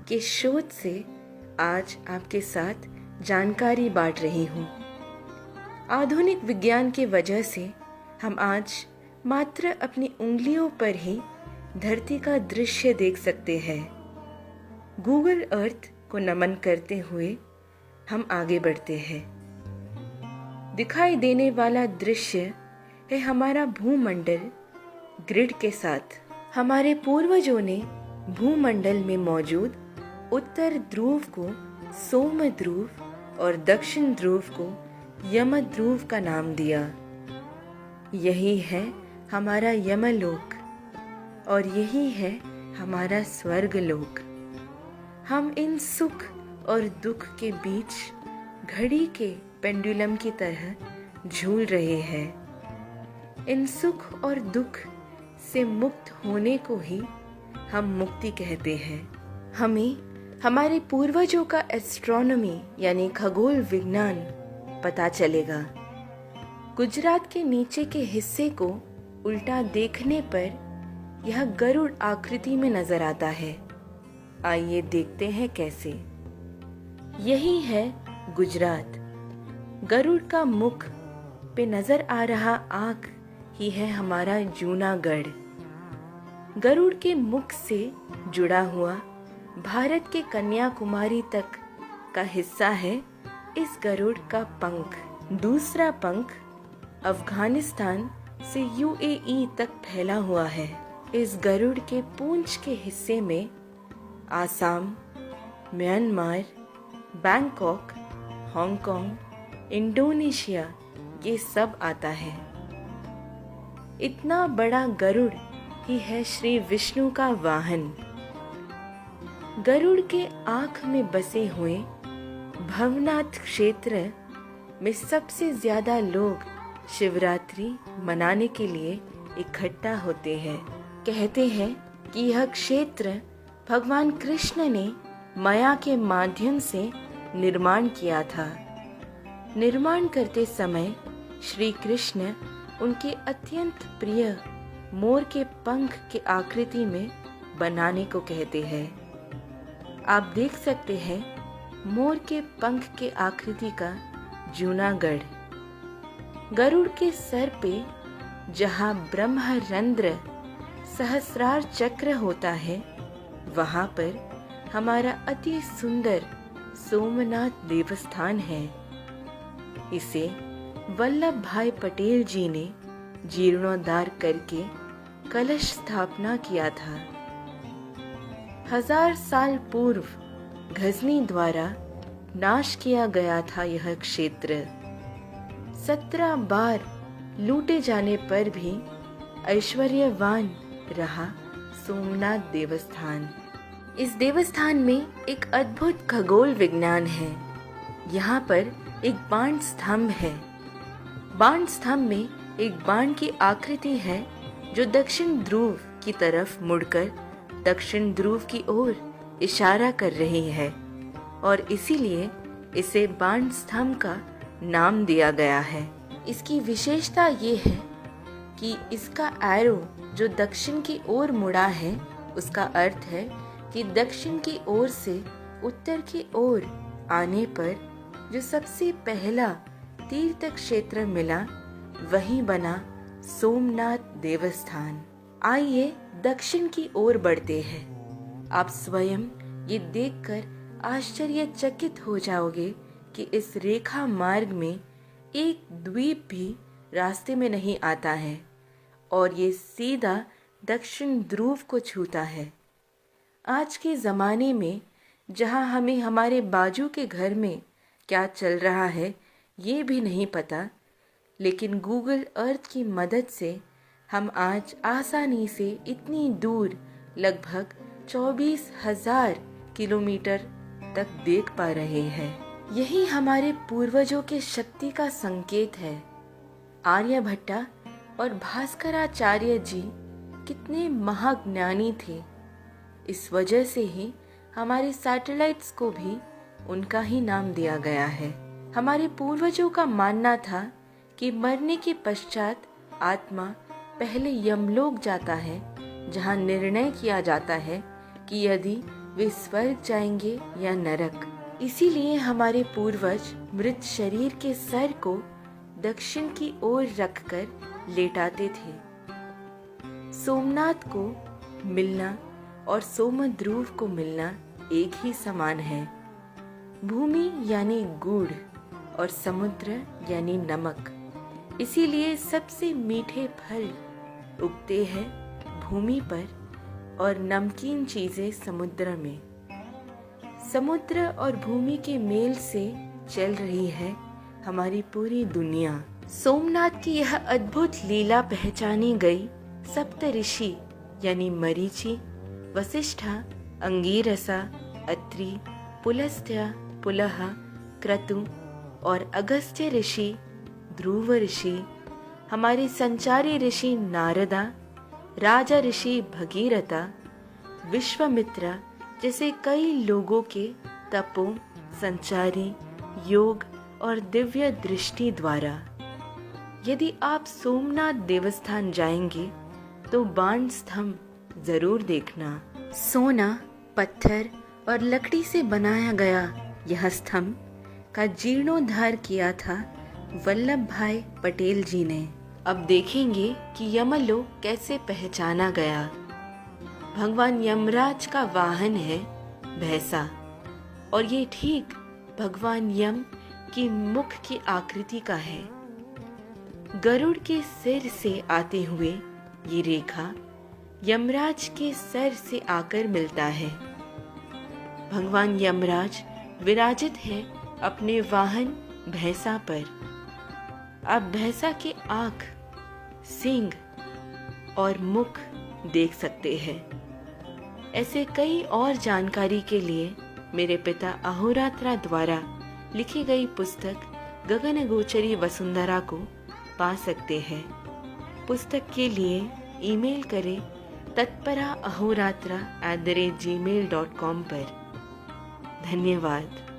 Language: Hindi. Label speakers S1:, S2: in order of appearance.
S1: के शोध से आज आपके साथ जानकारी बांट रही हूँ। आधुनिक विज्ञान की वजह से हम आज मात्र अपनी उंगलियों पर ही धरती का दृश्य देख सकते हैं। गूगल अर्थ को नमन करते हुए हम आगे बढ़ते हैं। दिखाई देने वाला दृश्य है हमारा भूमंडल ग्रिड के साथ। हमारे पूर्वजों ने भूमंडल में मौजूद उत्तर ध्रुव को सोम ध्रुव और दक्षिण ध्रुव को यम ध्रुव का नाम दिया। यही है हमारा यमलोक और यही है हमारा स्वर्गलोक। हम इन सुख और दुख के बीच घड़ी के पेंडुलम की तरह झूल रहे हैं। इन सुख और दुख से मुक्त होने को ही हम मुक्ति कहते हैं। हमें हमारे पूर्वजों का एस्ट्रोनॉमी यानी खगोल विज्ञान पता चलेगा। गुजरात के नीचे के हिस्से को उल्टा देखने पर यह गरुड़ आकृति में नजर आता है। आइए देखते हैं कैसे। यही है गुजरात। गरुड़ का मुख पे नजर आ रहा आँख ही है हमारा जूनागढ़। गरुड़ के मुख से जुड़ा हुआ भारत के कन्याकुमारी तक का हिस्सा है इस गरुड़ का पंख। दूसरा पंख अफगानिस्तान से यूएई तक फैला हुआ है। इस गरुड़ के पूंछ के हिस्से में Assam, Myanmar, Bangkok, Hong Kong, Indonesia ये सब आता है। इतना बड़ा गरुड़ ही है श्री विष्णु का वाहन। गरुड़ के आँख में बसे हुए भवनाथ क्षेत्र में सबसे ज्यादा लोग शिवरात्रि मनाने के लिए इकट्ठा होते हैं। कहते हैं कि यह क्षेत्र भगवान कृष्ण ने माया के माध्यम से निर्माण किया था। निर्माण करते समय श्री कृष्ण उनके अत्यंत प्रिय मोर के पंख के आकृति में बनाने को कहते हैं। आप देख सकते हैं मोर के पंख के आकृति का जूनागढ़। गरुड़ के सर पे जहाँ ब्रह्मरंध्र सहस्रार चक्र होता है, वहाँ पर हमारा अति सुंदर सोमनाथ देवस्थान है। इसे वल्लभ भाई पटेल जी ने जीर्णोद्धार करके कलश स्थापना किया था। 1000 साल पूर्व गजनी द्वारा नाश किया गया था यह क्षेत्र। 17 बार लूटे जाने पर भी ऐश्वर्यवान रहा सोमनाथ देवस्थान। इस देवस्थान में एक अद्भुत खगोल विज्ञान है। यहाँ पर एक बाण स्तंभ है। बाण स्तंभ में एक बाण की आकृति है जो दक्षिण ध्रुव की तरफ मुड़कर दक्षिण ध्रुव की ओर इशारा कर रही है और इसीलिए इसे बाण स्तंभ का नाम दिया गया है। इसकी विशेषता ये है कि इसका एरो जो दक्षिण की ओर मुड़ा है, उसका अर्थ है कि दक्षिण की ओर से उत्तर की ओर आने पर जो सबसे पहला तीर्थ क्षेत्र मिला वही बना सोमनाथ देवस्थान। आइए दक्षिण की ओर बढ़ते हैं। आप स्वयं ये देखकर आश्चर्यचकित हो जाओगे कि इस रेखा मार्ग में एक द्वीप भी रास्ते में नहीं आता है और ये सीधा दक्षिण ध्रुव को छूता है। आज के ज़माने में जहाँ हमें हमारे बाजू के घर में क्या चल रहा है ये भी नहीं पता, लेकिन गूगल अर्थ की मदद से हम आज आसानी से इतनी दूर लगभग 24,000 किलोमीटर तक देख पा रहे हैं। यही हमारे पूर्वजों के शक्ति का संकेत है। आर्यभट्टा और भास्कराचार्य जी कितने महाज्ञानी थे। इस वजह से ही हमारे सैटेलाइट्स को भी उनका ही नाम दिया गया है। हमारे पूर्वजों का मानना था कि मरने के पश्चात आत्मा पहले यमलोक जाता है, जहाँ निर्णय किया जाता है कि यदि वे स्वर्ग जाएंगे या नरक। इसीलिए हमारे पूर्वज मृत शरीर के सर को दक्षिण की ओर रखकर लेटाते थे। सोमनाथ को मिलना और सोमध्रुव को मिलना एक ही समान है। भूमि यानी गुड़ और समुद्र यानी नमक। इसीलिए सबसे मीठे फल उगते हैं भूमि पर और नमकीन चीजें समुद्र में। समुद्र और भूमि के मेल से चल रही है हमारी पूरी दुनिया। सोमनाथ की यह अद्भुत लीला पहचानी गई सप्त ऋषि यानी मरीचि, वसिष्ठा, अंगीरसा, अत्रि, पुलस्त्य, पुलह, क्रतु और अगस्त्य ऋषि, ध्रुव ऋषि, हमारे संचारी ऋषि नारदा, राजा ऋषि भगीरथा, विश्वामित्र जैसे कई लोगों के तपों, संचारी, योग और दिव्य दृष्टि द्वारा। यदि आप सोमनाथ देवस्थान जाएंगे तो बाण स्तंभ जरूर देखना। सोना, पत्थर और लकड़ी से बनाया गया यह स्तंभ का जीर्णोद्धार किया था वल्लभ भाई पटेल जी ने। अब देखेंगे कि यमलोक कैसे पहचाना गया। भगवान यमराज का वाहन है भैंसा और ये ठीक भगवान यम की मुख की आकृति का है। गरुड़ के सिर से आते हुए ये रेखा यमराज के सर से आकर मिलता है। भगवान यमराज विराजित है अपने वाहन भैंसा पर। आप भैंसा के आँख, सींग और मुख देख सकते हैं। ऐसे कई और जानकारी के लिए मेरे पिता अहोरात्रा द्वारा लिखी गई पुस्तक गगनगोचरी वसुंधरा को पा सकते हैं। पुस्तक के लिए ईमेल करें tatpara@gmail.com पर। धन्यवाद।